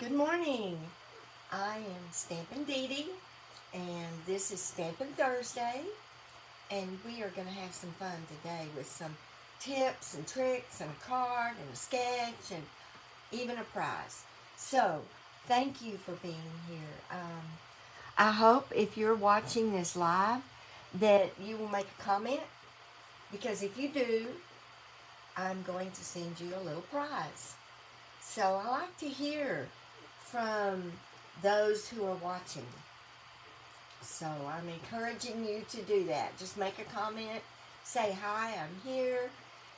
Good morning. I am StampinDeDe, and this is Stampin' Thursday, and we are going to have some fun today with some tips and tricks and a card and a sketch and even a prize. So, thank you for being here. I hope if you're watching this live that you will make a comment, because if you do, I'm going to send you a little prize. So I like to hear from those who are watching. So I'm encouraging you to do that. Just make a comment. Say, hi, I'm here.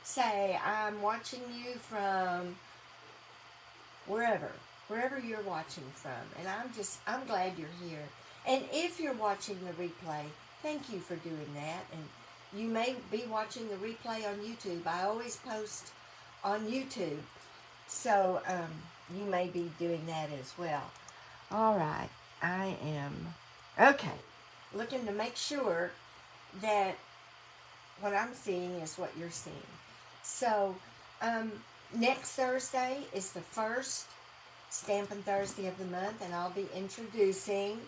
Say, I'm watching you from wherever you're watching from. And I'm glad you're here. And if you're watching the replay, thank you for doing that. And you may be watching the replay on YouTube. I always post on YouTube. So, you may be doing that as well. All right, I am, okay, looking to make sure that what I'm seeing is what you're seeing. So, next Thursday is the first Stampin' Thursday of the month, and I'll be introducing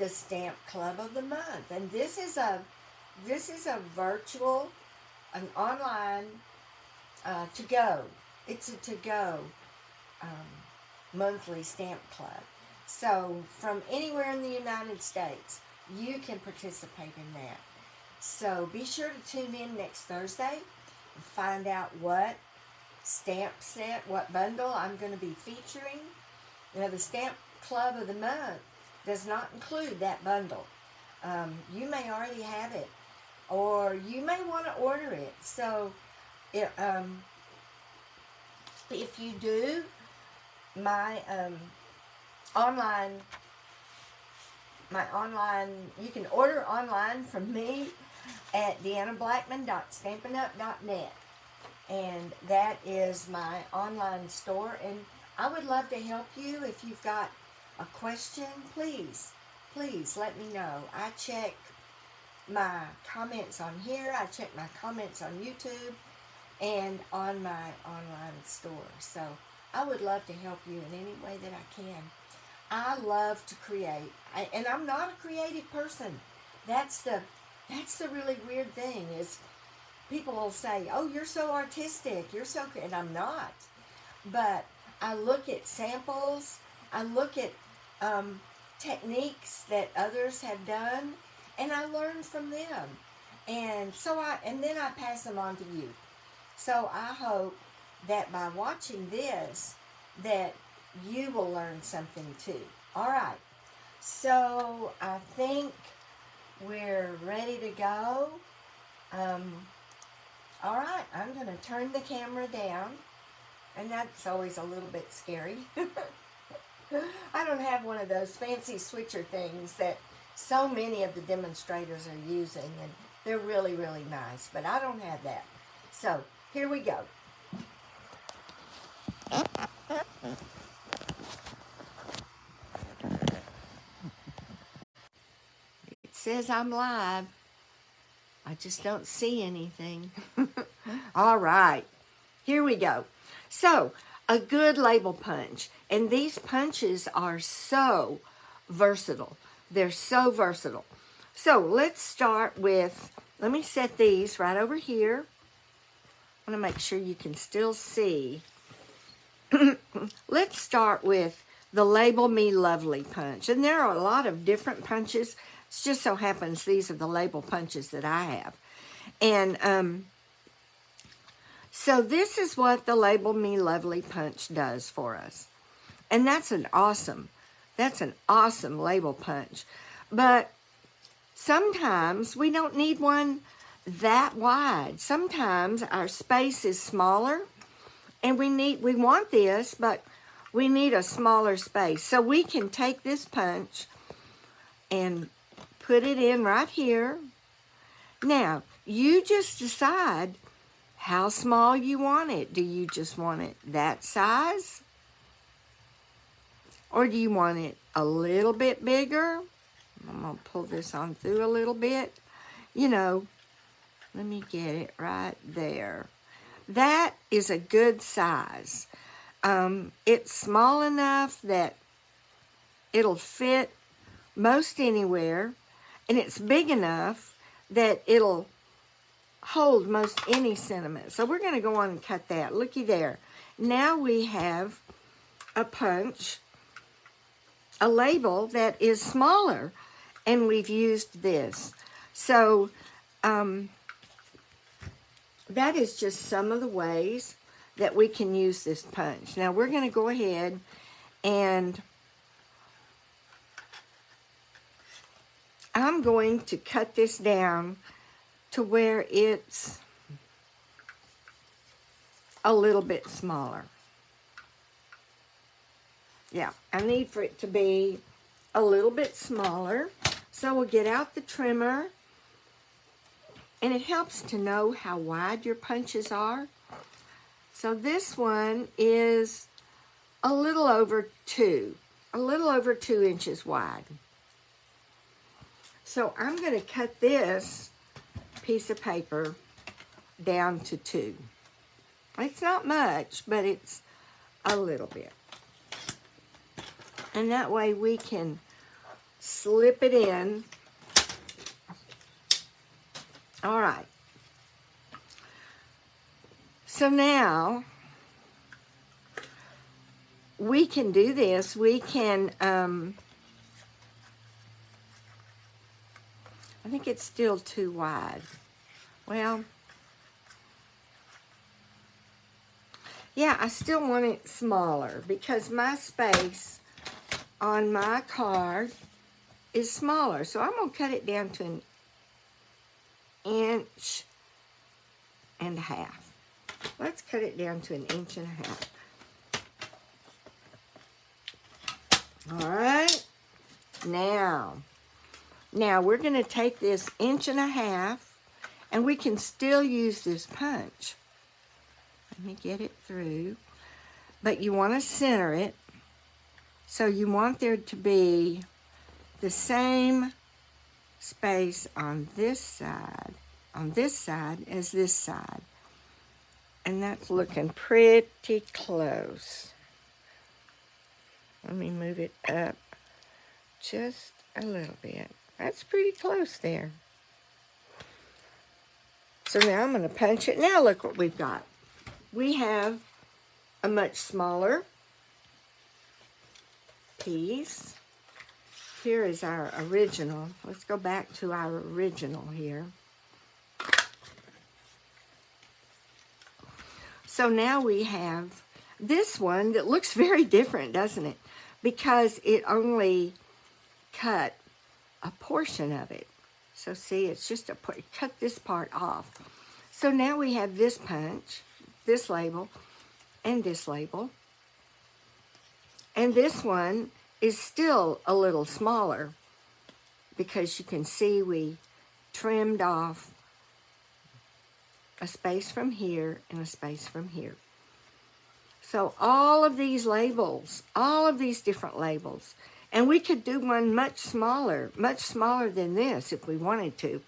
the Stamp Club of the month. And this is a virtual, an online, to-go. It's a to-go monthly stamp club. So from anywhere in the United States, you can participate in that. So be sure to tune in next Thursday and find out what stamp set, what bundle I'm going to be featuring. Now, the Stamp Club of the Month does not include that bundle. You may already have it, or you may want to order it. So if you do, my online, you can order online from me at deannablackman.stampinup.net, and that is my online store. And I would love to help you. If you've got a question, please let me know. I check my comments on here, I check my comments on YouTube, and on my online store. So I would love to help you in any way that I can. I love to create, and I'm not a creative person. That's the really weird thing, is people will say, oh, you're so artistic, you're so, and I'm not. But I look at samples, I look at techniques that others have done, and I learn from them. And then I pass them on to you. So I hope that by watching this, that you will learn something too. All right. So I think we're ready to go. All right. I'm going to turn the camera down. And that's always a little bit scary. I don't have one of those fancy switcher things that so many of the demonstrators are using. And they're really, really nice. But I don't have that. So here we go. It says I'm live. I just don't see anything. All right, here we go. So, a good label punch. And these punches are so versatile. They're so versatile. So, let's start with, let me set these right over here. I want to make sure you can still see. Let's start with the Label Me Lovely punch. And there are a lot of different punches. It just so happens these are the label punches that I have. And so this is what the Label Me Lovely punch does for us. And that's an awesome label punch. But sometimes we don't need one that wide. Sometimes our space is smaller, and we want this, but we need a smaller space. So we can take this punch and put it in right here. Now, you just decide how small you want it. Do you just want it that size? Or do you want it a little bit bigger? I'm going to pull this on through a little bit. You know, let me get it right there. That is a good size. It's small enough that it'll fit most anywhere, and it's big enough that it'll hold most any sentiment. So we're going to go on and cut that. Looky there. Now we have a punch, a label that is smaller, and we've used this. So that is just some of the ways that we can use this punch. Now we're going to go ahead and I'm going to cut this down to where it's a little bit smaller. Yeah, I need for it to be a little bit smaller. So we'll get out the trimmer, and it helps to know how wide your punches are. So this one is a little over 2 inches wide. So I'm going to cut this piece of paper down to 2. It's not much, but it's a little bit. And that way we can slip it in. All right. So now we can do this. We can, I think it's still too wide. Well, yeah, I still want it smaller because my space on my card is smaller. So I'm going to cut it down to 1.5 inches. Let's cut it down to 1.5 inches. All right. Now we're going to take this 1.5 inches, and we can still use this punch. Let me get it through. But you want to center it. So you want there to be the same space on this side as this side. And that's looking pretty close. Let me move it up just a little bit. That's pretty close there. So now I'm going to punch it. Now look what we've got. We have a much smaller piece. Here is our original. Let's go back to our original here. So now we have this one that looks very different, doesn't it? Because it only cut a portion of it. So see, it's just cut this part off. So now we have this punch, this label, and this label. And this one is still a little smaller because you can see we trimmed off a space from here and a space from here. So all of these labels, all of these different labels, and we could do one much smaller than this if we wanted to.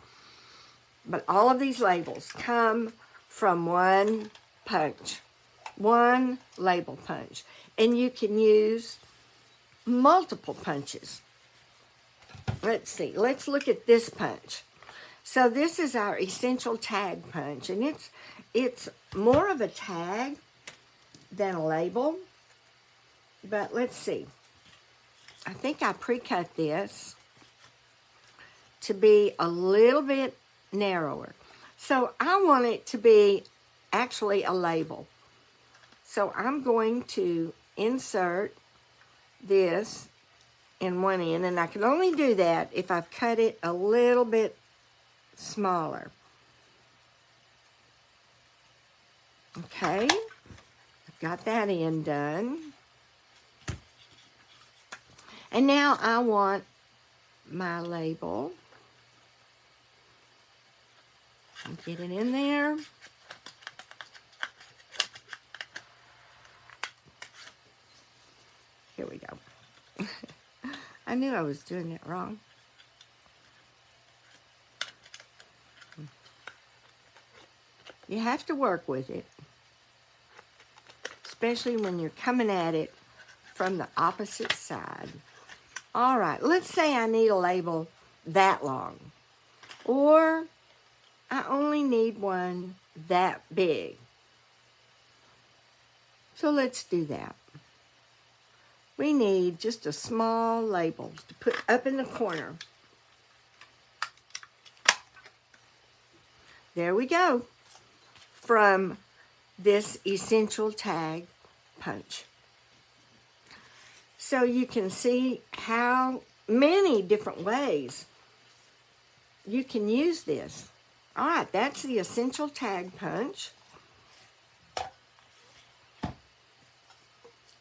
But all of these labels come from one punch, one label punch. And you can use multiple punches. Let's see, let's look at this punch. So this is our essential tag punch, and it's more of a tag than a label. But let's see. I think I pre-cut this to be a little bit narrower. So I want it to be actually a label. So I'm going to insert this in one end, and I can only do that if I've cut it a little bit smaller. Okay, I've got that end done. And now I want my label. Get it in there. Here we go. I knew I was doing it wrong. You have to work with it, especially when you're coming at it from the opposite side. All right, let's say I need a label that long, or I only need one that big. So let's do that. We need just a small label to put up in the corner. There we go, from this essential tag punch. So you can see how many different ways you can use this. All right, that's the essential tag punch.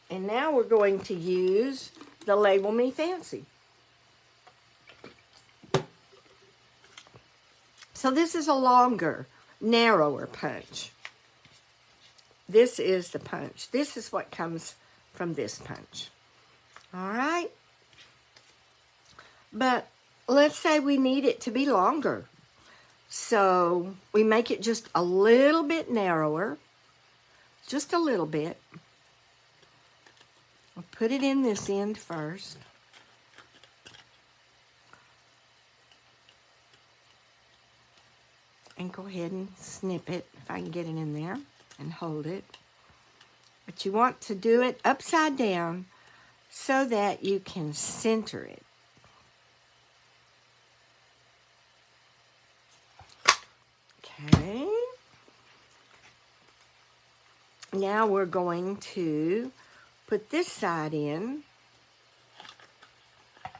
And now we're going to use the Label Me Fancy. So this is a longer, narrower punch. This is the punch. This is what comes from this punch. All right? But let's say we need it to be longer. So we make it just a little bit narrower. Just a little bit. I'll put it in this end first. And go ahead and snip it, if I can get it in there, and hold it. But you want to do it upside down so that you can center it. Okay. Now we're going to put this side in. I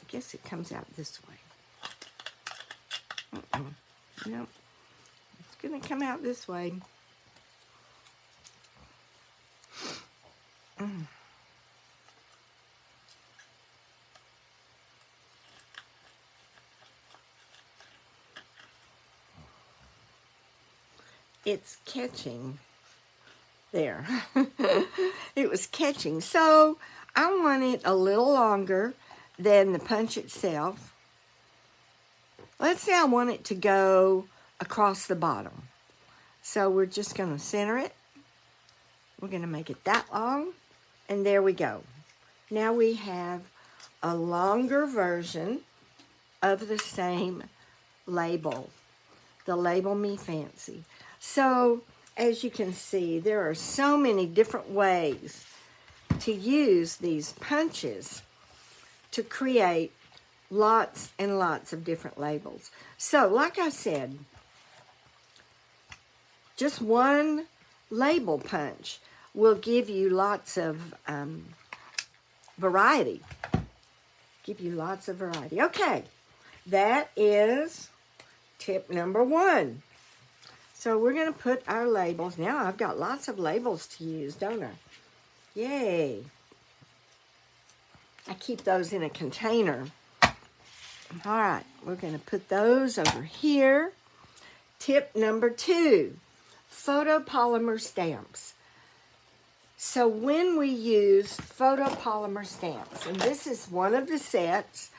guess it comes out this way. No, it's going to come out this way. It's catching. There. It was catching. So I want it a little longer than the punch itself. Let's say I want it to go across the bottom. So we're just going to center it. We're going to make it that long. And there we go. Now we have a longer version of the same label. The Label Me Fancy. So as you can see, there are so many different ways to use these punches to create lots and lots of different labels. So, like I said, just one label punch will give you lots of variety. Give you lots of variety. Okay, that is tip number 1. So we're going to put our labels. Now I've got lots of labels to use, don't I? Yay. I keep those in a container. All right, we're going to put those over here. Tip number 2, photopolymer stamps. So when we use photopolymer stamps, and this is one of the sets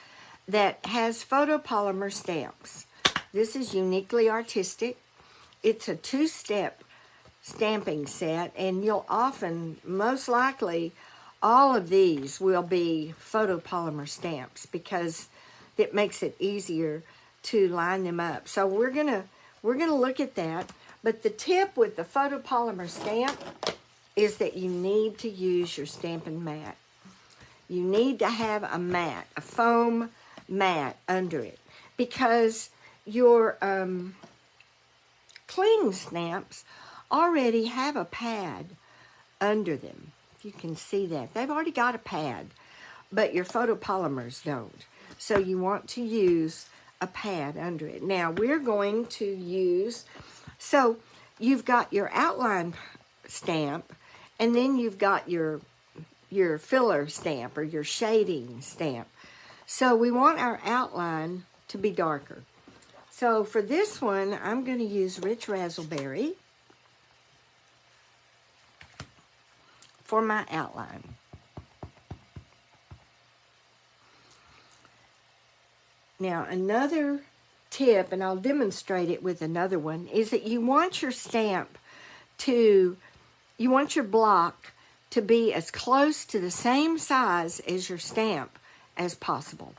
that has photopolymer stamps. This is uniquely artistic. It's a 2-step stamping set, and you'll often, most likely, all of these will be photopolymer stamps because it makes it easier to line them up. So we're gonna look at that. But the tip with the photopolymer stamp is that you need to use your Stampin' mat. You need to have a mat, a foam mat under it, because your cling stamps already have a pad under them. If you can see that. They've already got a pad, but your photopolymers don't. So you want to use a pad under it. Now we're going to use, so you've got your outline stamp, and then you've got your filler stamp or your shading stamp. So we want our outline to be darker. So for this one, I'm going to use Rich Razzleberry for my outline. Now, another tip, and I'll demonstrate it with another one, is that you want your stamp to you want your block to be as close to the same size as your stamp as possible.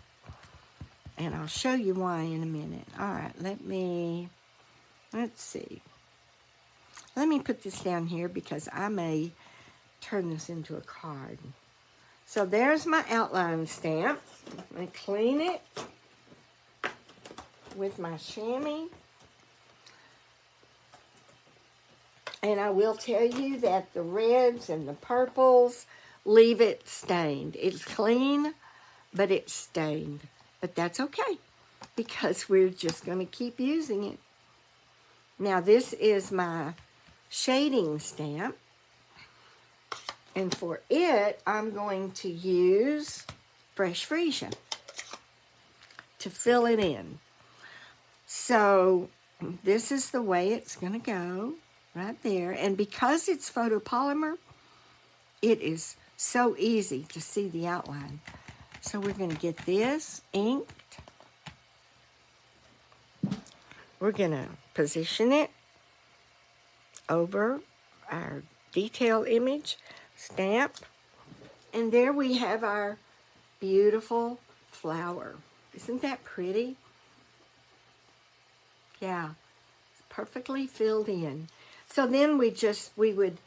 And I'll show you why in a minute. All right, let's see. Let me put this down here because I may turn this into a card. So there's my outline stamp. I clean it with my chamois. And I will tell you that the reds and the purples leave it stained. It's clean, but it's stained. But that's okay because we're just going to keep using it. Now this is my shading stamp. And for it, I'm going to use Fresh Freesia to fill it in. So this is the way it's going to go right there. And because it's photopolymer, it is so easy to see the outline. So we're going to get this inked. We're going to position it over our detail image stamp. And there we have our beautiful flower. Isn't that pretty? Yeah, it's perfectly filled in. So then we would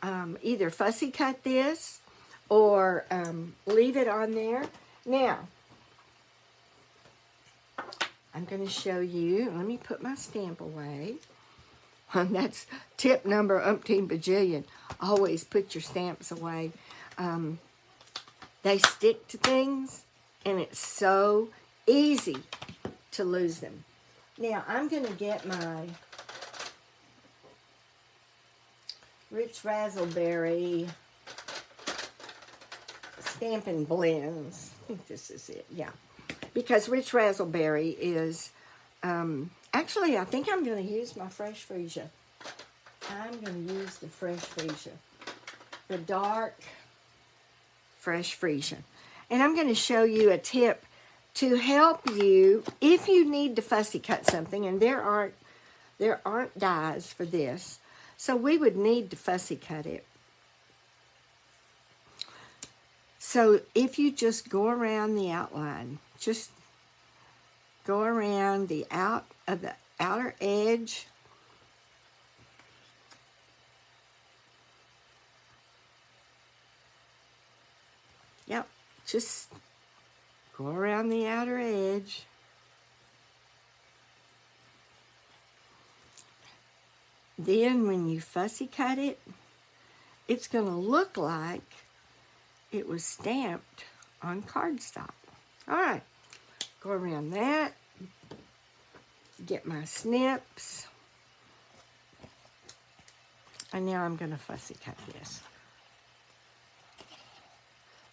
either fussy cut this or leave it on there. Now, I'm going to show you. Let me put my stamp away. That's tip number umpteen bajillion. Always put your stamps away. They stick to things, and it's so easy to lose them. Now, I'm going to get my Rich Razzleberry Stampin' Blends. I think this is it, yeah. Because Rich Razzleberry is, actually, I think I'm going to use my Fresh Freesia. I'm going to use the Fresh Freesia. The dark Fresh Freesia. And I'm going to show you a tip to help you if you need to fussy cut something, and there aren't dies for this, so we would need to fussy cut it. So if you just go around the outline, just go around the outer edge. Yep, just go around the outer edge. Then when you fussy cut it, it's going to look like it was stamped on cardstock. All right, go around that. Get my snips. And now I'm going to fussy cut this.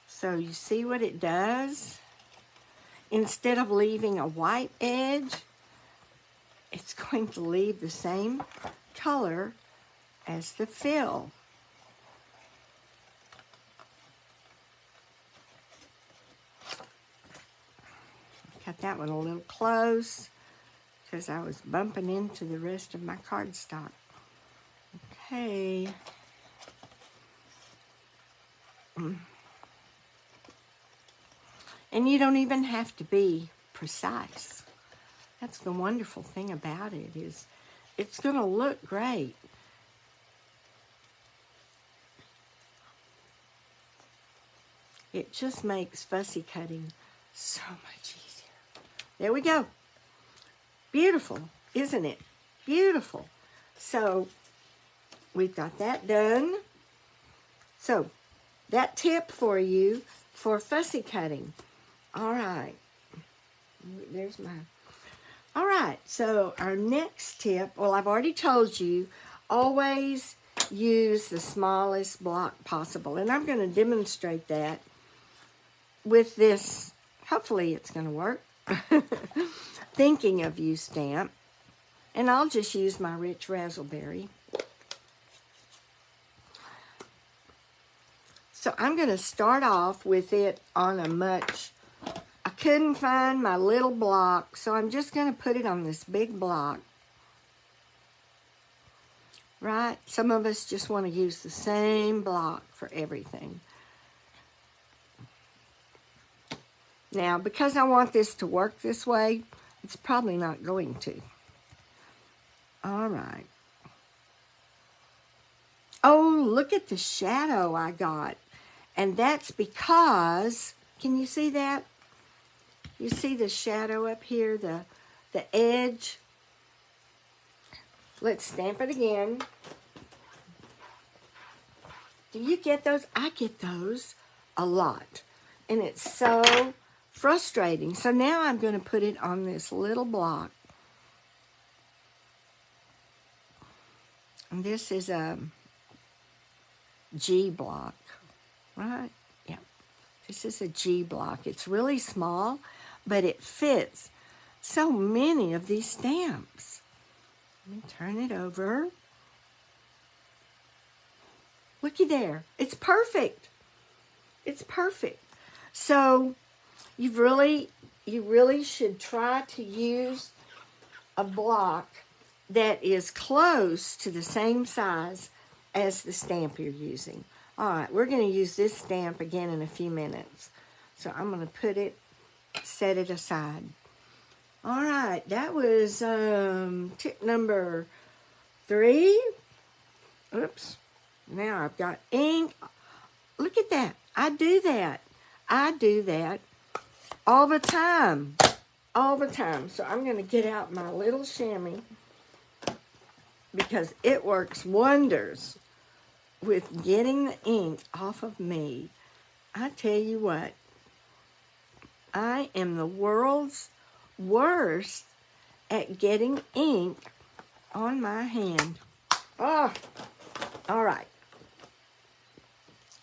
So you see what it does? Instead of leaving a white edge, it's going to leave the same color as the fill. Cut that one a little close because I was bumping into the rest of my cardstock. Okay. And you don't even have to be precise. That's the wonderful thing about it, is it's going to look great. It just makes fussy cutting so much easier. There we go. Beautiful, isn't it? Beautiful. So we've got that done. So that tip for you for fussy cutting. All right. There's my... All right, so our next tip, well, I've already told you, always use the smallest block possible. And I'm going to demonstrate that with this. Hopefully it's going to work. Thinking of You stamp. And I'll just use my Rich Razzleberry. So I'm going to start off with it on a much... I couldn't find my little block, so I'm just going to put it on this big block. right? Some of us just want to use the same block for everything. Now, because I want this to work this way, it's probably not going to. All right. Oh, look at the shadow I got. And that's because, can you see that? You see the shadow up here, the edge? Let's stamp it again. Do you get those? I get those a lot. And it's so frustrating. So now I'm going to put it on this little block. And this is a G block, right? Yeah. This is a G block. It's really small, but it fits so many of these stamps. Let me turn it over. Looky there. It's perfect. It's perfect. So you really should try to use a block that is close to the same size as the stamp you're using. All right, we're going to use this stamp again in a few minutes. So I'm going to put it, set it aside. All right, that was tip number 3. Oops. Now I've got ink. Look at that. I do that. I do that all the time. All the time. So I'm going to get out my little chamois because it works wonders with getting the ink off of me. I tell you what, I am the world's worst at getting ink on my hand. Oh, all right.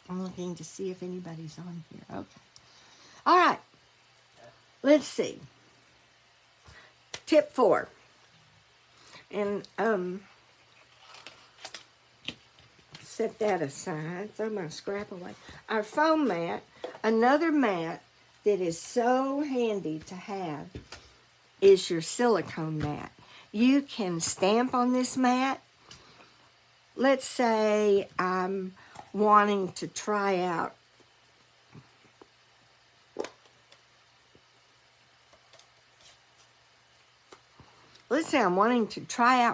I'm looking to see if anybody's on here. Okay. All right. Let's see. Tip 4. And set that aside. Throw my scrap away. Our foam mat, another mat that is so handy to have is your silicone mat. You can stamp on this mat. Let's say I'm wanting to try out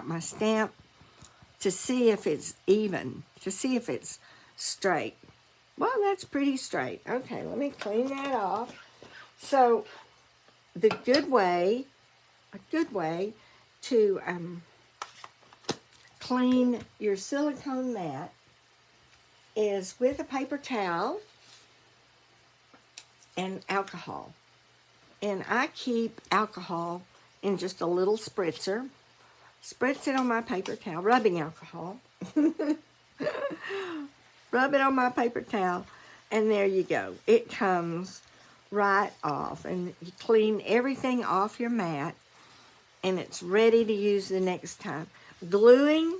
my stamp to see if it's even, to see if it's straight. Well, that's pretty straight. Okay, let me clean that off. So a good way to clean your silicone mat is with a paper towel and alcohol. And I keep alcohol in just a little spritzer. Spritz it on my paper towel, rubbing alcohol. Rub it on my paper towel, and there you go. It comes right off, and you clean everything off your mat, and it's ready to use the next time. Gluing,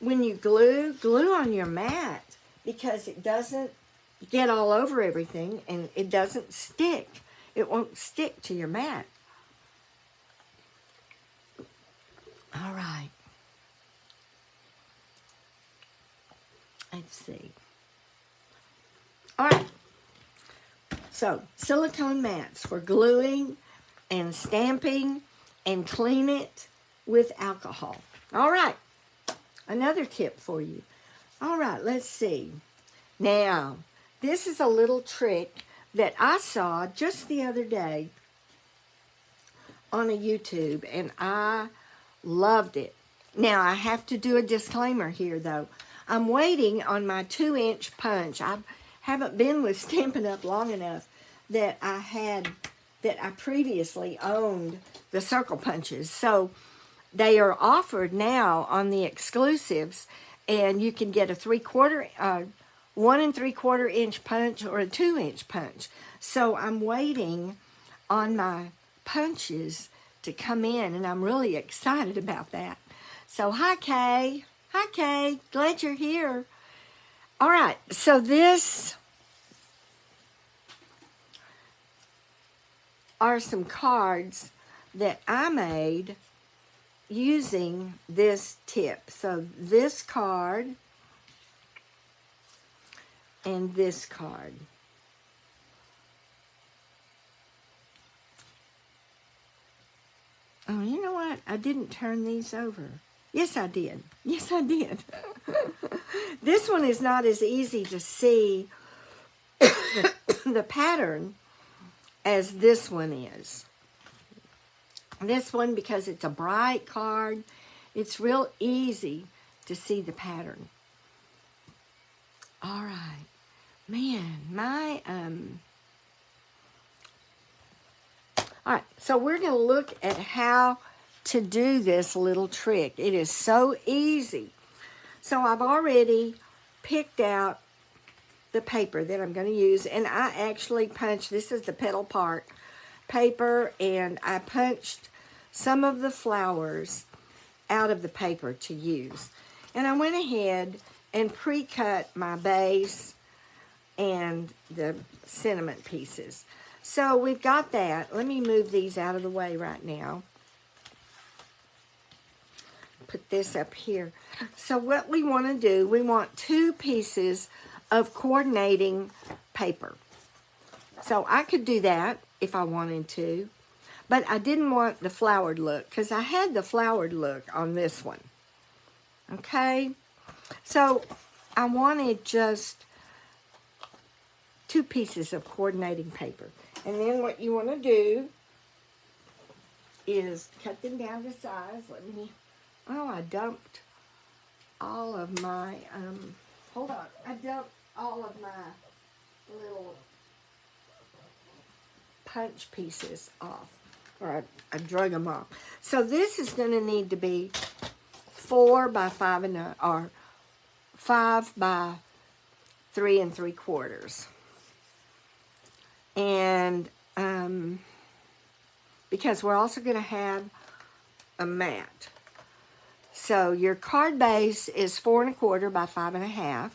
when you glue on your mat because it doesn't get all over everything, and it doesn't stick. It won't stick to your mat. All right. Let's see. All right. So, silicone mats for gluing and stamping and clean it with alcohol. All right. Another tip for you. All right, let's see. Now, this is a little trick that I saw just the other day on a YouTube, and I loved it. Now, I have to do a disclaimer here, though. I'm waiting on my 2-inch punch. I haven't been with Stampin' Up long enough that I previously owned the circle punches. So they are offered now on the exclusives, and you can get a 1 3/4 inch punch or a 2-inch punch. So I'm waiting on my punches to come in, and I'm really excited about that. So hi Kay, glad you're here. All right, so this are some cards that I made using this tip. So this card and this card. Oh, you know what? I didn't turn these over. Yes, I did. Yes, I did. This one is not as easy to see the pattern as this one is. This one, because it's a bright card, it's real easy to see the pattern. All right. Man, all right, so we're going to look at how to do this little trick. It is so easy. So I've already picked out the paper that I'm going to use, and I actually punched, this is the petal part paper, and I punched some of the flowers out of the paper to use. And I went ahead and pre-cut my base and the sentiment pieces. So we've got that. Let me move these out of the way right now. Put this up here. So what we want to do, we want 2 pieces of coordinating paper. So I could do that if I wanted to, but I didn't want the flowered look because I had the flowered look on this one. Okay? So I wanted just 2 pieces of coordinating paper. And then what you want to do is cut them down to size. I dumped all of my, hold on. I dumped all of my little punch pieces off. Or I drug them off. So this is going to need to be 4 by 5 or 5 by 3 3/4. And because we're also going to have a mat. So your card base is 4 1/4 by 5 1/2.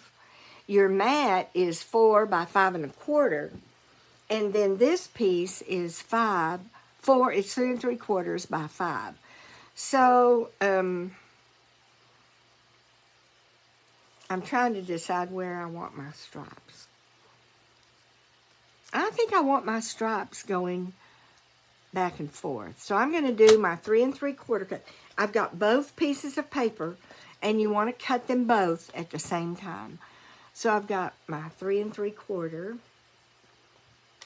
Your mat is 4 by 5 1/4. And then this piece is 4, it's 3 3/4 by 5. So I'm trying to decide where I want my stripes. I think I want my stripes going back and forth. So I'm going to do my 3 3/4 cut. I've got both pieces of paper, and you want to cut them both at the same time. So I've got my 3 3/4.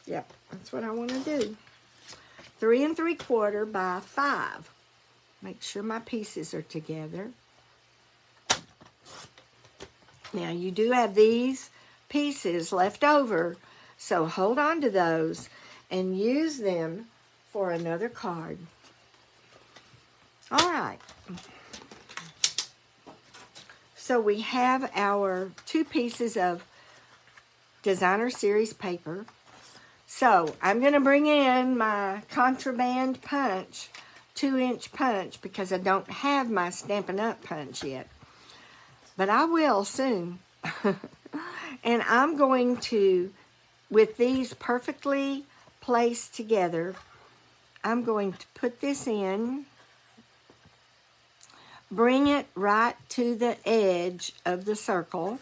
Yep, that's what I want to do. 3 3/4 by 5. Make sure my pieces are together. Now you do have these pieces left over, so hold on to those and use them for another card. All right. So we have our 2 pieces of designer series paper. So I'm going to bring in my contraband punch, 2-inch punch, because I don't have my Stampin' Up punch yet. But I will soon. And I'm going to, with these perfectly placed together, I'm going to put this in, bring it right to the edge of the circle,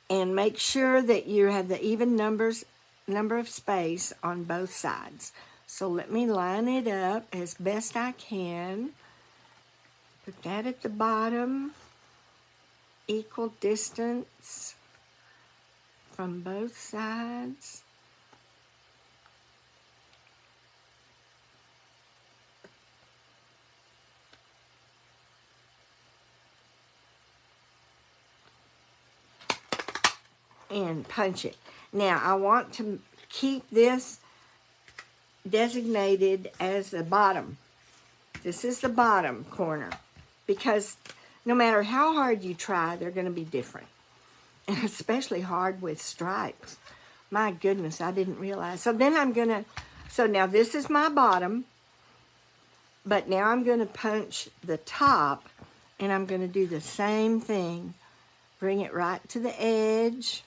and make sure that you have the even number of space on both sides. So let me line it up as best I can. Put that at the bottom, equal distance from both sides. And punch it. Now I want to keep this designated as the bottom. This is the bottom corner, because no matter how hard you try, they're going to be different. And especially hard with stripes. My goodness, I didn't realize. So then I'm going to, so now this is my bottom, but now I'm going to punch the top, and I'm going to do the same thing. Bring it right to the edge.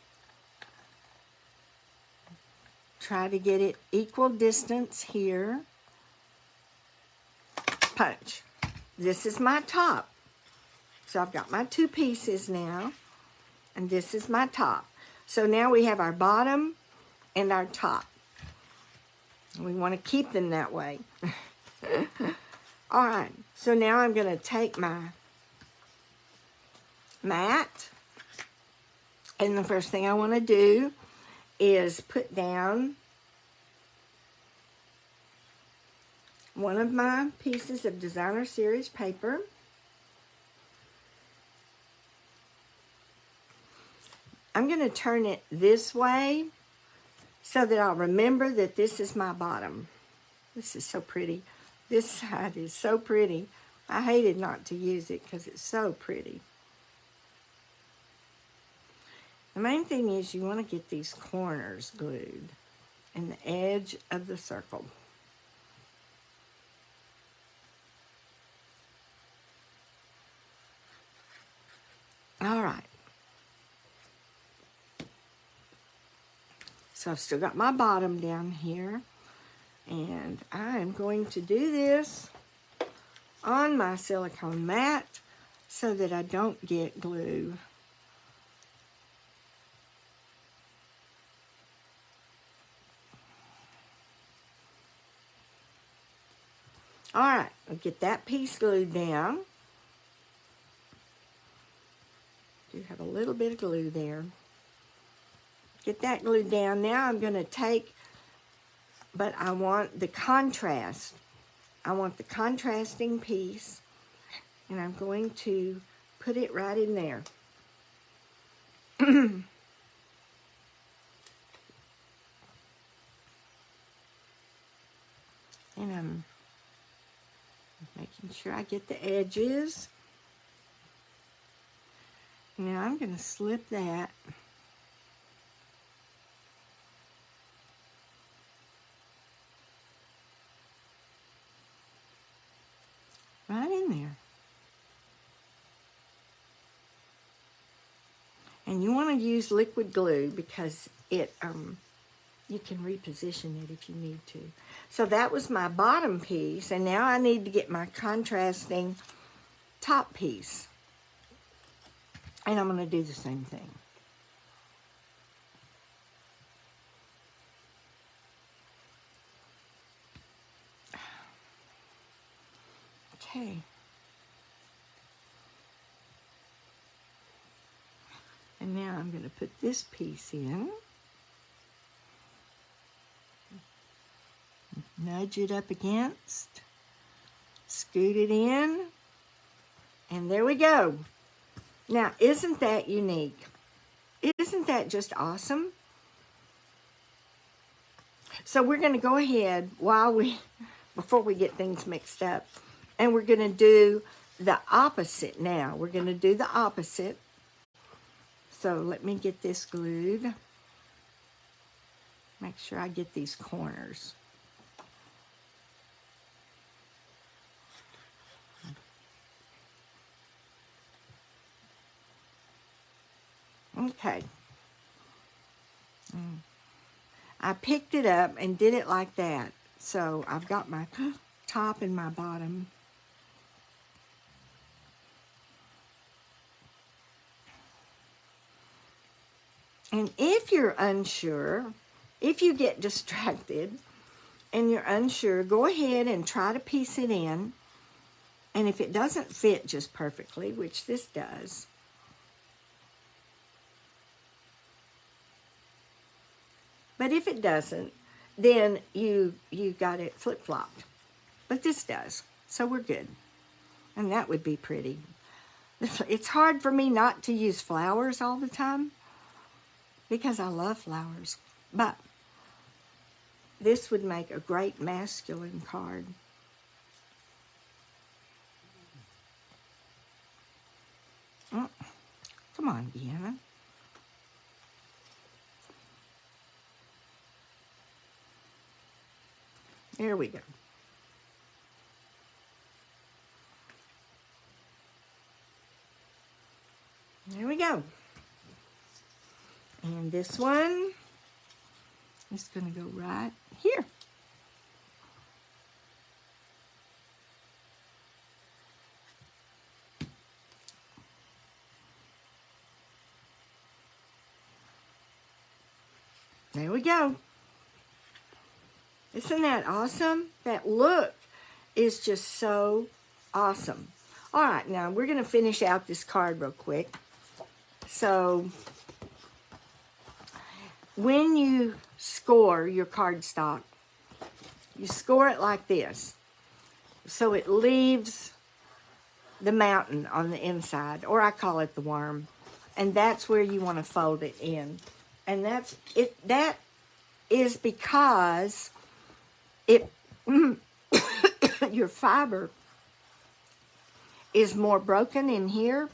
Try to get it equal distance here. punch. This is my top. So I've got my 2 pieces now, and this is my top. So now we have our bottom and our top. We want to keep them that way. All right, so now I'm going to take my mat, and the first thing I want to do is put down one of my pieces of designer series paper. I'm going to turn it this way so that I'll remember that this is my bottom. This is so pretty. This side is so pretty. I hated not to use it because it's so pretty. The main thing is you want to get these corners glued and the edge of the circle. All right. So I've still got my bottom down here, and I am going to do this on my silicone mat so that I don't get glue. All right, I'll get that piece glued down. Do have a little bit of glue there. Get that glued down. Now I'm going to take, but I want the contrast. I want the contrasting piece, and I'm going to put it right in there. And I'm making sure I get the edges. Now I'm going to slip that right in there. And you want to use liquid glue because it you can reposition it if you need to. So that was my bottom piece, and now I need to get my contrasting top piece. And I'm going to do the same thing. Okay. And now I'm going to put this piece in. Nudge it up against. Scoot it in. And there we go. Now, isn't that unique? Isn't that just awesome? So we're going to go ahead before we get things mixed up, and we're going to do the opposite now. We're going to do the opposite. So let me get this glued. Make sure I get these corners. Okay. I picked it up and did it like that. So I've got my top and my bottom. And if you're unsure, if you get distracted and you're unsure, go ahead and try to piece it in. And if it doesn't fit just perfectly, which this does, but if it doesn't, then you got it flip-flopped. But this does, so we're good. And that would be pretty. It's hard for me not to use flowers all the time because I love flowers. But this would make a great masculine card. Oh, come on, Deanna. There we go. There we go. And this one is going to go right here. There we go. Isn't that awesome? That look is just so awesome. All right, now we're going to finish out this card real quick. So when you score your cardstock, you score it like this. So it leaves the mountain on the inside, or I call it the worm. And that's where you want to fold it in. And that is because it your fiber is more broken in here,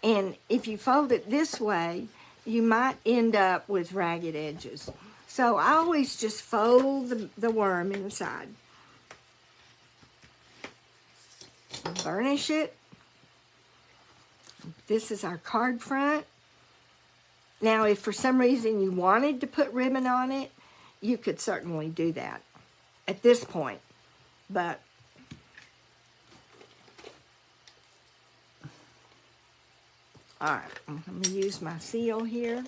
and if you fold it this way, you might end up with ragged edges. So I always just fold the worm inside. Burnish it. This is our card front. Now, if for some reason you wanted to put ribbon on it, you could certainly do that at this point. But all right, I'm going to use my seal here.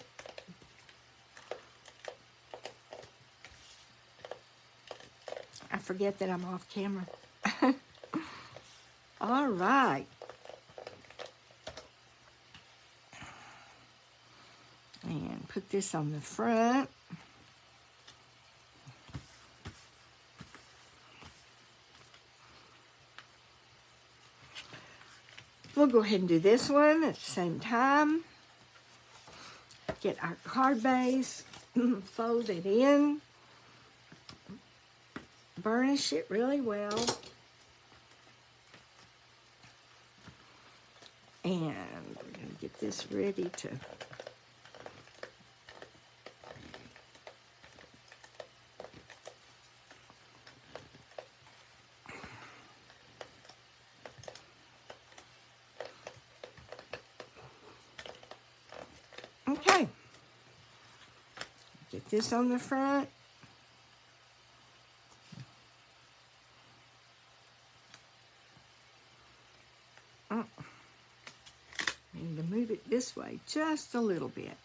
I forget that I'm off camera. All right. And put this on the front. We'll go ahead and do this one at the same time. Get our card base, fold it in, burnish it really well, and we're going to get this ready to okay. Get this on the front. Need to move it this way just a little bit.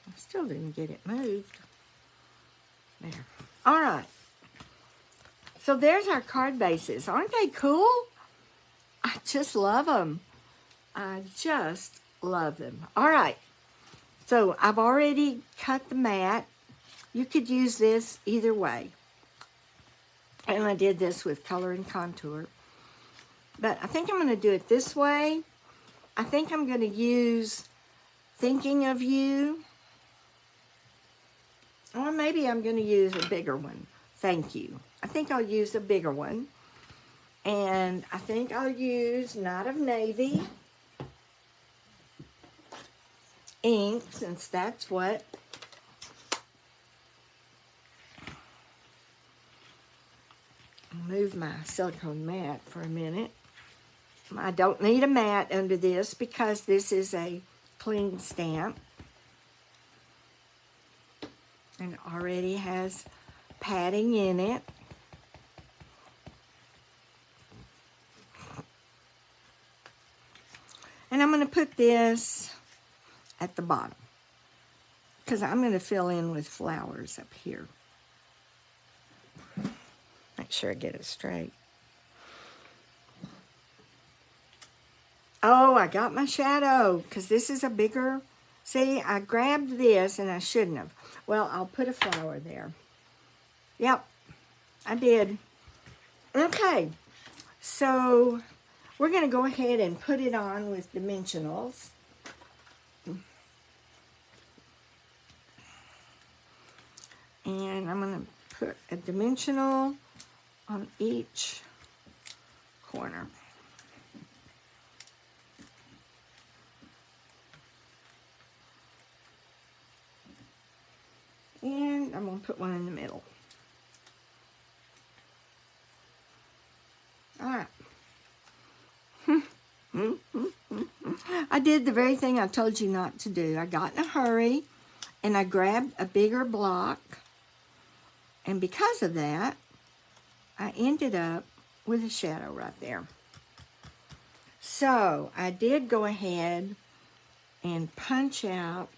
I still didn't get it moved. There. All right. So there's our card bases. Aren't they cool? I just love them. I just love them. All right. So I've already cut the mat. You could use this either way. And I did this with color and contour. But I think I'm going to do it this way. I think I'm going to use Thinking of You. Or maybe I'm going to use a bigger one. Thank You. I think I'll use a bigger one. And I think I'll use Night of Navy ink, since that's what move my silicone mat for a minute. I don't need a mat under this because this is a clean stamp and it already has padding in it. And I'm going to put this at the bottom because I'm going to fill in with flowers up here. Make sure I get it straight. Oh, I got my shadow because this is a bigger... See, I grabbed this and I shouldn't have. Well, I'll put a flower there. Yep, I did. Okay, so we're going to go ahead and put it on with dimensionals. And I'm going to put a dimensional on each corner. And I'm going to put one in the middle. All right. I did the very thing I told you not to do. I got in a hurry and I grabbed a bigger block. And because of that, I ended up with a shadow right there. So I did go ahead and punch out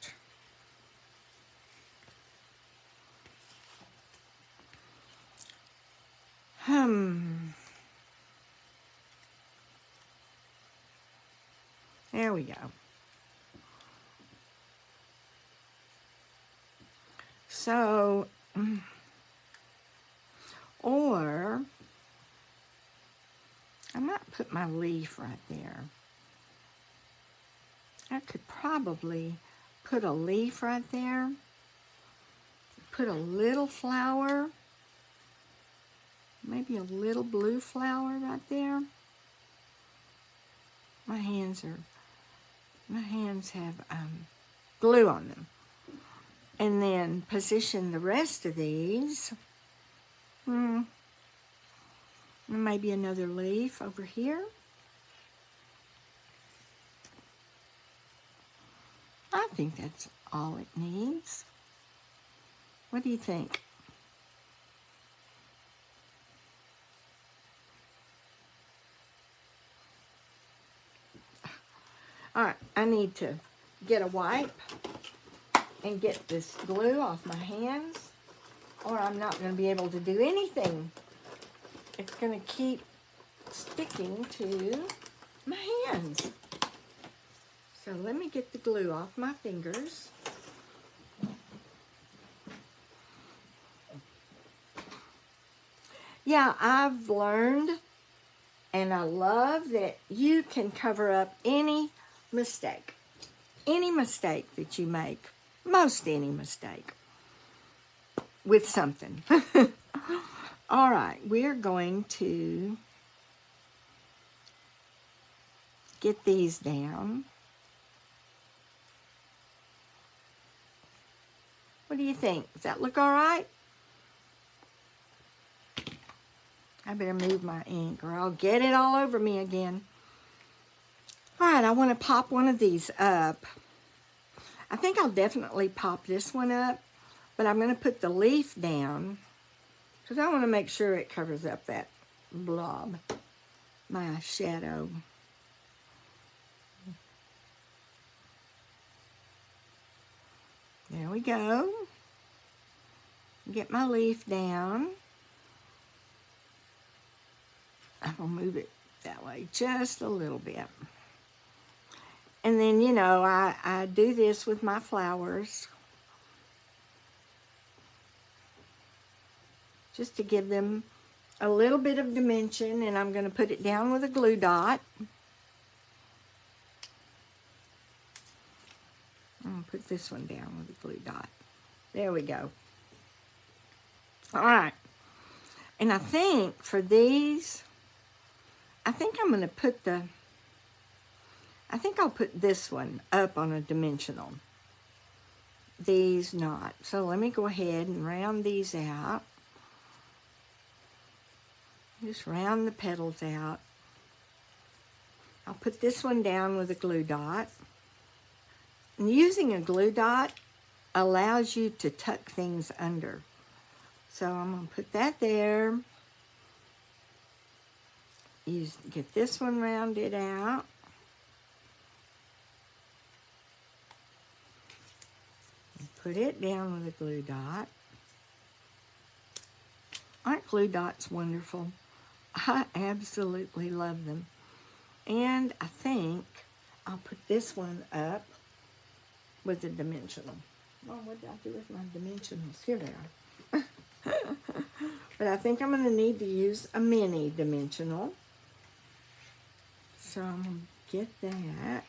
there we go. So, or I might put my leaf right there. I could probably put a leaf right there, put a little flower, maybe a little blue flower right there. My hands have glue on them. And then position the rest of these. Maybe another leaf over here. I think that's all it needs. What do you think? All right, I need to get a wipe and get this glue off my hands, or I'm not going to be able to do anything. It's going to keep sticking to my hands. So let me get the glue off my fingers. Yeah, I've learned, and I love that you can cover up any mistake that you make, most any mistake, with something. All right, we're going to get these down. What do you think? Does that look all right? I better move my ink or I'll get it all over me again. All right, I want to pop one of these up. I think I'll definitely pop this one up, but I'm going to put the leaf down because I want to make sure it covers up that blob, my shadow. There we go. Get my leaf down. I'm going to move it that way just a little bit. And then, you know, I do this with my flowers just to give them a little bit of dimension, and I'm going to put it down with a glue dot. I'm going to put this one down with a glue dot. There we go. All right. And I think for these, I think I'm going to put I'll put this one up on a dimensional. These not. So let me go ahead and round these out. Just round the petals out. I'll put this one down with a glue dot. And using a glue dot allows you to tuck things under. So I'm going to put that there. Get this one rounded out. Put it down with a glue dot. Aren't glue dots wonderful? I absolutely love them. And I think I'll put this one up with a dimensional. Well, what did I do with my dimensionals? Here they are. But I think I'm going to need to use a mini dimensional. So I'm going to get that.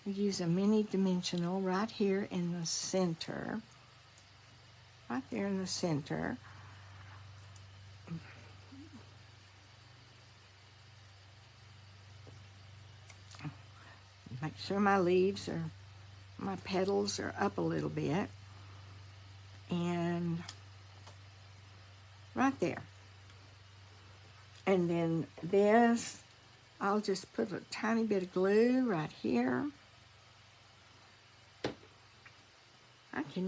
Use a mini dimensional right here in the center. Right there in the center. Make sure my my petals are up a little bit. And right there. And then this, I'll just put a tiny bit of glue right here.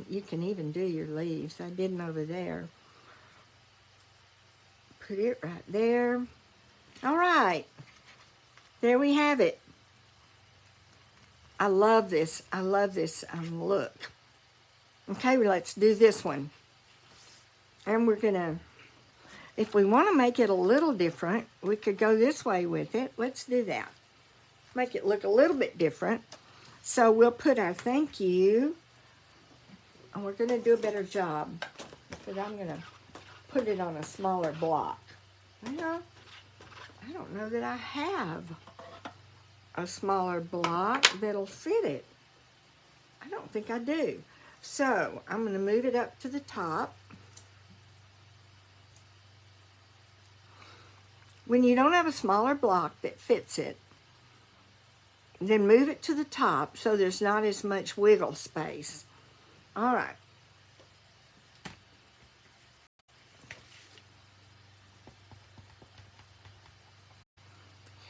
You can even do your leaves. I did them over there. Put it right there. All right. there we have it. I love this. I love this look. Okay, well, let's do this one. And we're gonna, if we want to make it a little different, we could go this way with it. Let's do that. Make it look a little bit different. So we'll put our thank you, and we're gonna do a better job, because I'm gonna put it on a smaller block. Well, I don't know that I have a smaller block that'll fit it. I don't think I do. So I'm going to move it up to the top. When you don't have a smaller block that fits it, then move it to the top so there's not as much wiggle space. All right.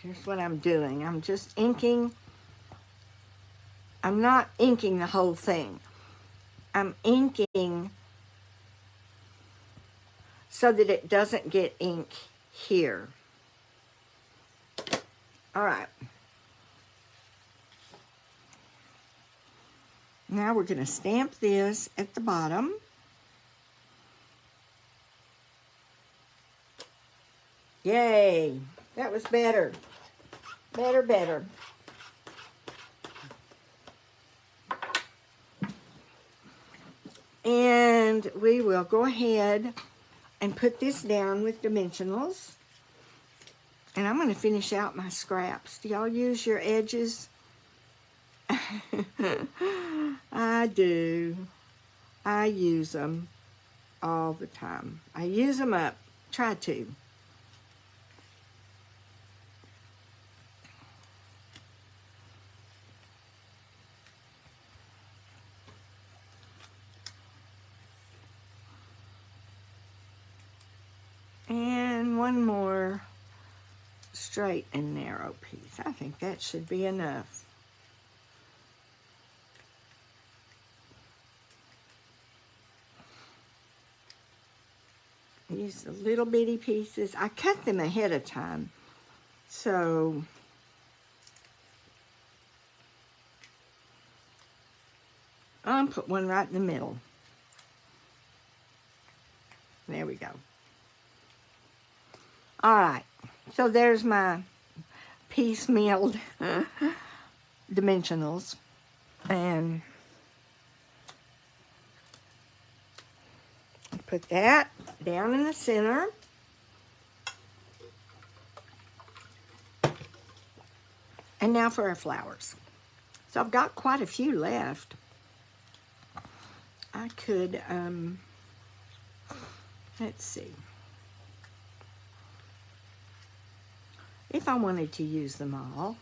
Here's what I'm doing. I'm just inking. I'm not inking the whole thing. I'm inking so that it doesn't get ink here. All right. Now we're going to stamp this at the bottom. Yay! That was better. Better, better. And we will go ahead and put this down with dimensionals. And I'm going to finish out my scraps. Do y'all use your edges? I do. I use them all the time. I use them up. Try to. And one more straight and narrow piece. I think that should be enough. Use the little bitty pieces. I cut them ahead of time. So I'll put one right in the middle. There we go. All right, so there's my piecemealed dimensionals, and put that down in the center. And now for our flowers. So I've got quite a few left. I could, let's see. If I wanted to use them all,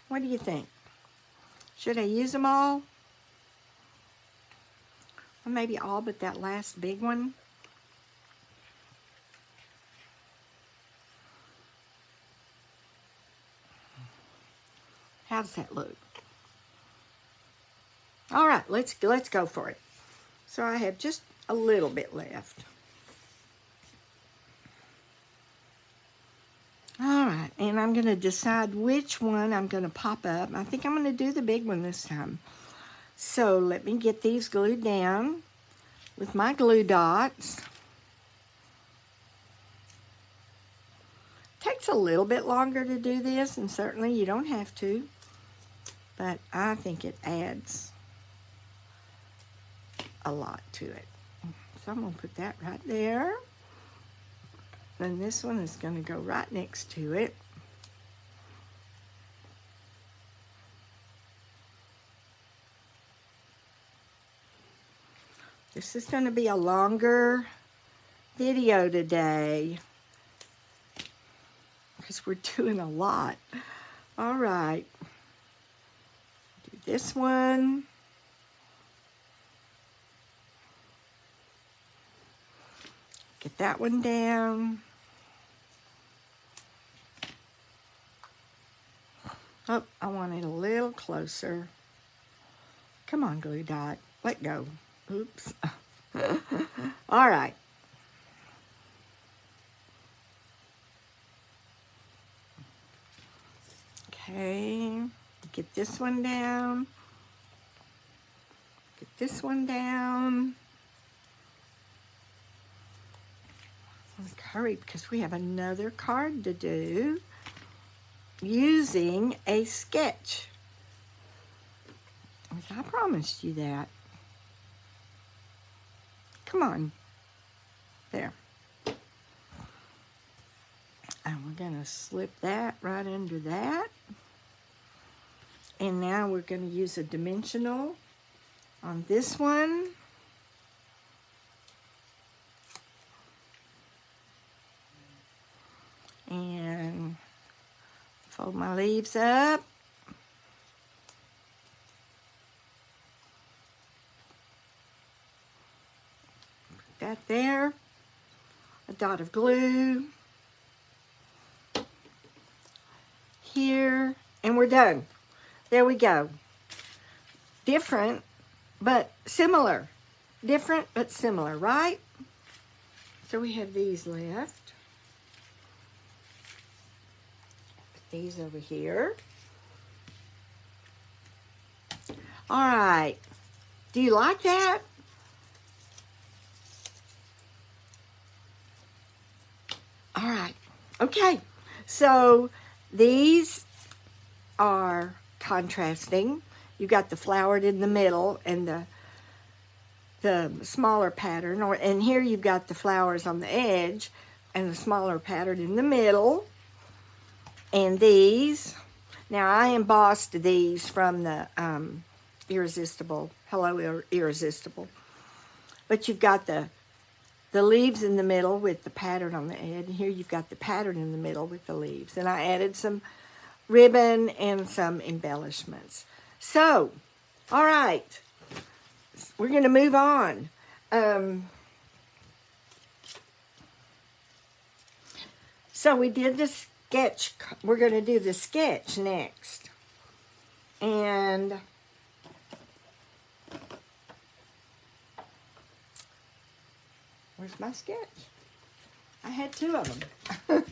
what do you think? Should I use them all? Or maybe all but that last big one? How does that look? All right, let's go for it. So I have just a little bit left. All right, and I'm going to decide which one I'm going to pop up. I think I'm going to do the big one this time. So let me get these glued down with my glue dots. Takes a little bit longer to do this, and certainly you don't have to, but I think it adds a lot to it. So I'm going to put that right there. Then this one is going to go right next to it. This is going to be a longer video today because we're doing a lot. All right. Do this one. Get that one down. Oh, I want it a little closer. Come on, glue dot. Let go. Oops. All right. Okay. Get this one down. Get this one down. Hurry, because we have another card to do using a sketch. I promised you that. Come on. There. And we're going to slip that right under that. And now we're going to use a dimensional on this one. And fold my leaves up. Put that there. A dot of glue. Here. And we're done. There we go. Different, but similar. Different, but similar, right? So we have these left. These over here. All right. Do you like that? All right. Okay. So these are contrasting. You got the flowered in the middle and the smaller pattern, and here you've got the flowers on the edge and the smaller pattern in the middle. And these, now I embossed these from the Irresistible, Hello Irresistible. But you've got the leaves in the middle with the pattern on the edge. And here you've got the pattern in the middle with the leaves. And I added some ribbon and some embellishments. So, all right, we're going to move on. So we did the sketch. We're going to do the sketch next. And where's my sketch? I had two of them.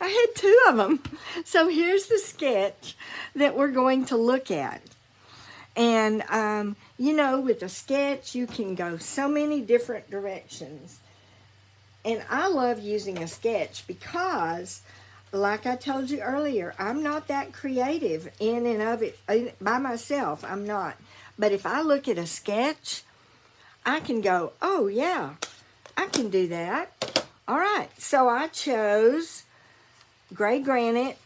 I had two of them. So here's the sketch that we're going to look at. And, you know, with a sketch, you can go so many different directions. And I love using a sketch because, like I told you earlier, I'm not that creative in and of it by myself. I'm not. But if I look at a sketch, I can go, oh, yeah, I can do that. All right, so I chose gray granite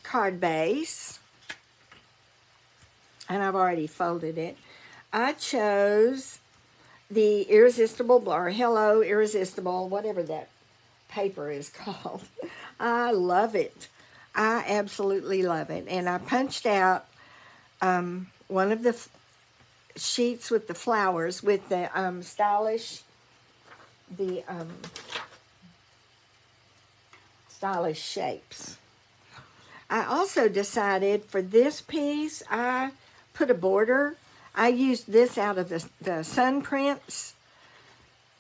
card base, and I've already folded it. I chose the Irresistible, or Hello Irresistible, whatever that paper is called. I love it. I absolutely love it. And I punched out one of the sheets with the flowers with the stylish shapes. I also decided for this piece, I put a border. I used this out of the Sun Prints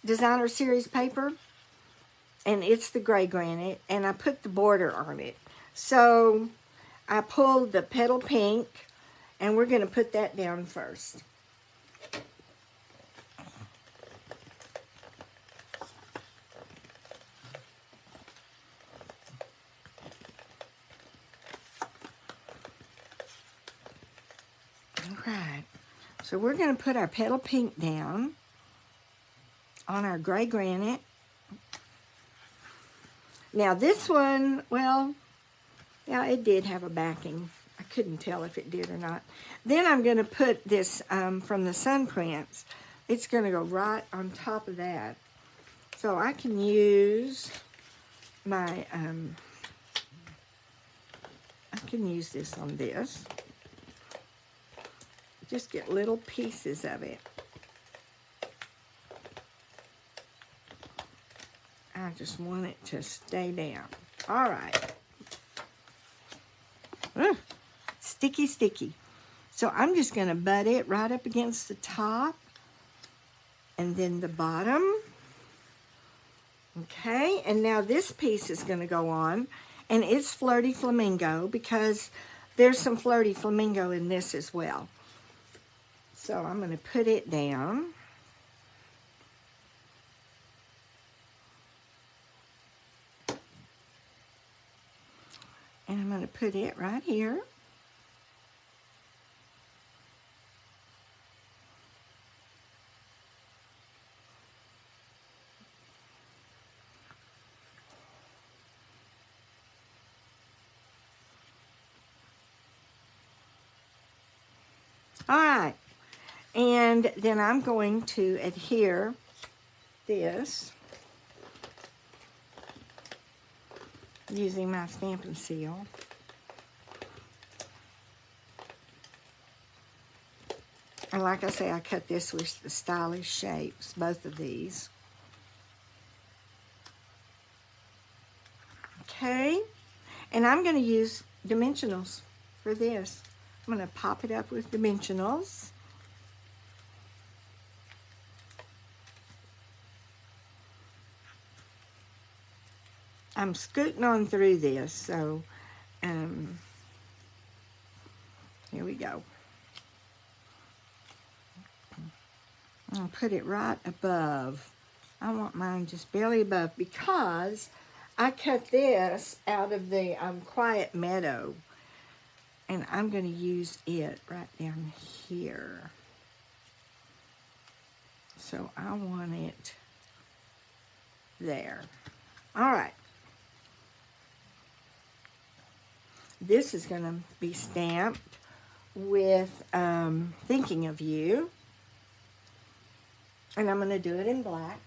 Designer Series paper, and it's the gray granite, and I put the border on it. So I pulled the petal pink, and we're going to put that down first. Alright, so we're going to put our petal pink down on our gray granite. Now this one, well, yeah, it did have a backing. I couldn't tell if it did or not. Then I'm going to put this from the Sun Prints. It's going to go right on top of that. So I can use my, I can use this on this. Just get little pieces of it. I just want it to stay down. All right. Sticky, sticky. So I'm just going to butt it right up against the top and then the bottom. Okay, and now this piece is going to go on, and it's Flirty Flamingo because there's some Flirty Flamingo in this as well. So I'm going to put it down. And I'm going to put it right here. All right, and then I'm going to adhere this using my Stampin' Seal. And like I say, I cut this with the stylish shapes, both of these. Okay, and I'm going to use dimensionals for this. I'm going to pop it up with dimensionals. I'm scooting on through this, so here we go. I'm going to put it right above. I want mine just barely above because I cut this out of the Quiet Meadow. And I'm going to use it right down here. So I want it there. All right. This is going to be stamped with Thinking of You. And I'm going to do it in black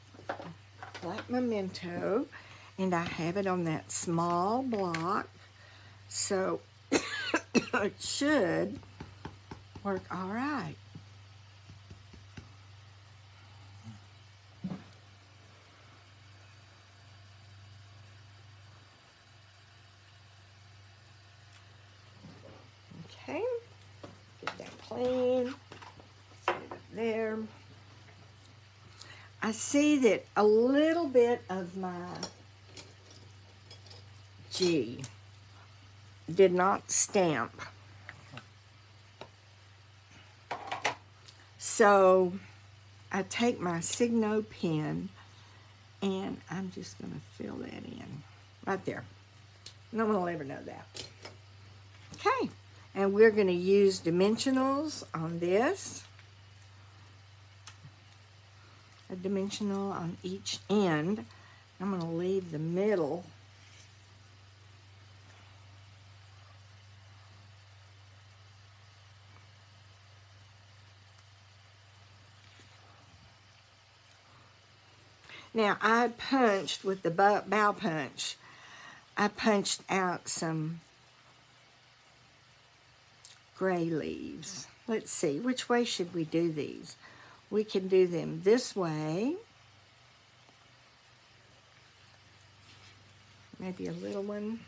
memento. And I have it on that small block. So it should work all right. Okay, get that clean, set it up there. I see that a little bit of my G did not stamp. So I take my Signo pen and I'm just going to fill that in right there. No one will ever know that. Okay, and we're going to use dimensionals on this. A dimensional on each end. I'm going to leave the middle Now, I punched with the bow punch. I punched out some gray leaves. Let's see, which way should we do these? We can do them this way. Maybe a little one.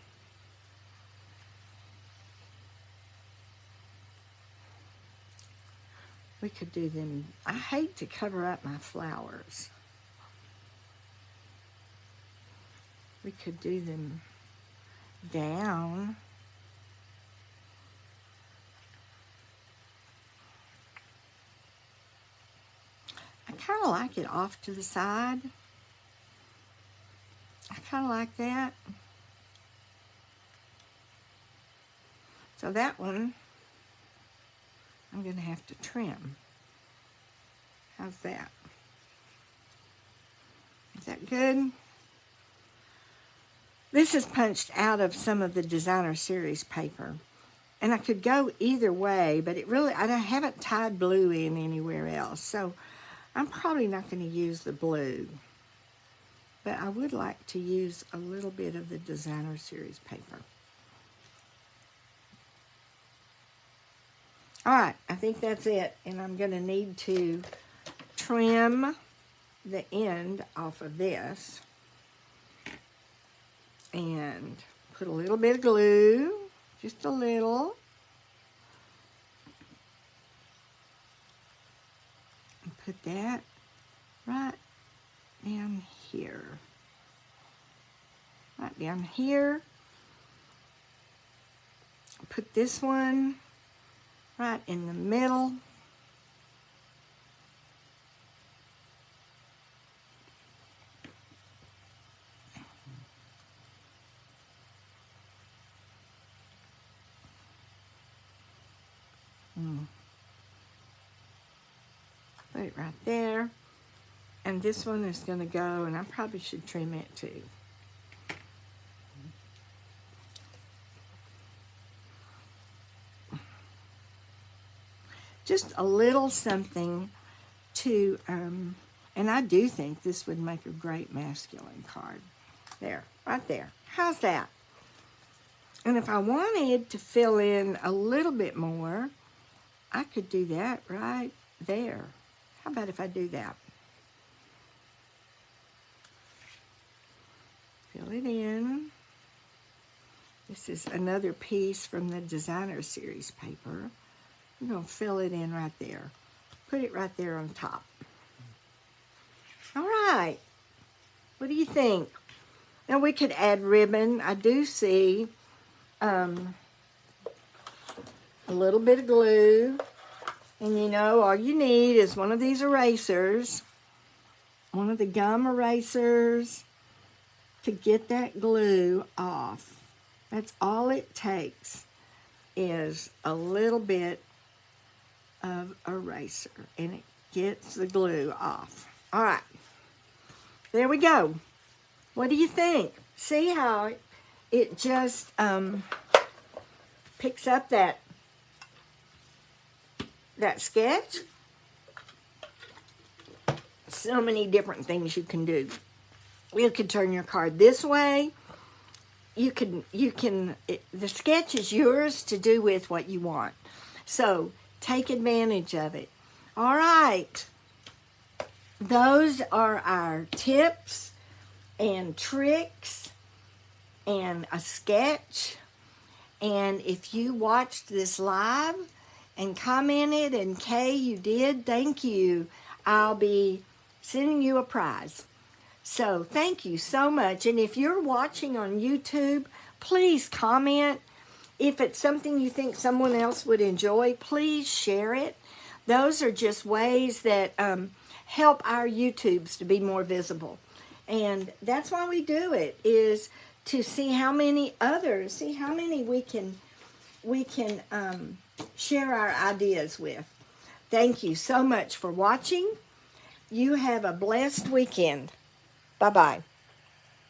We could do them. I hate to cover up my flowers. We could do them down. I kind of like it off to the side. I kind of like that. So that one, I'm going to have to trim. How's that? Is that good? This is punched out of some of the Designer Series paper. And I could go either way, but it really, I haven't tied blue in anywhere else. So I'm probably not going to use the blue. But I would like to use a little bit of the Designer Series paper. All right, I think that's it. And I'm going to need to trim the end off of this. And put a little bit of glue, just a little. put that right down here. Right down here. Put this one right in the middle. Put it right there. And this one is going to go, and I probably should trim it too. Just a little something to, and I do think this would make a great masculine card. There, right there. How's that? And if I wanted to fill in a little bit more, I could do that right there. How about if I do that? Fill it in. This is another piece from the Designer Series paper. I'm going to fill it in right there. Put it right there on top. All right. What do you think? Now we could add ribbon. I do see a little bit of glue. And you know, all you need is one of these erasers. One of the gum erasers to get that glue off. That's all it takes is a little bit of eraser, and it gets the glue off. All right, there we go. What do you think? See how it just picks up that sketch? So many different things you can do. You can turn your card this way. The sketch is yours to do with what you want. So take advantage of it. All right. Those are our tips and tricks and a sketch. And if you watched this live and commented, and Kay, you did, thank you. I'll be sending you a prize. So thank you so much. And if you're watching on YouTube, please comment. If it's something you think someone else would enjoy, please share it. Those are just ways that help our YouTubes to be more visible. And that's why we do it, is to see how many we can share our ideas with. Thank you so much for watching. You have a blessed weekend. Bye-bye.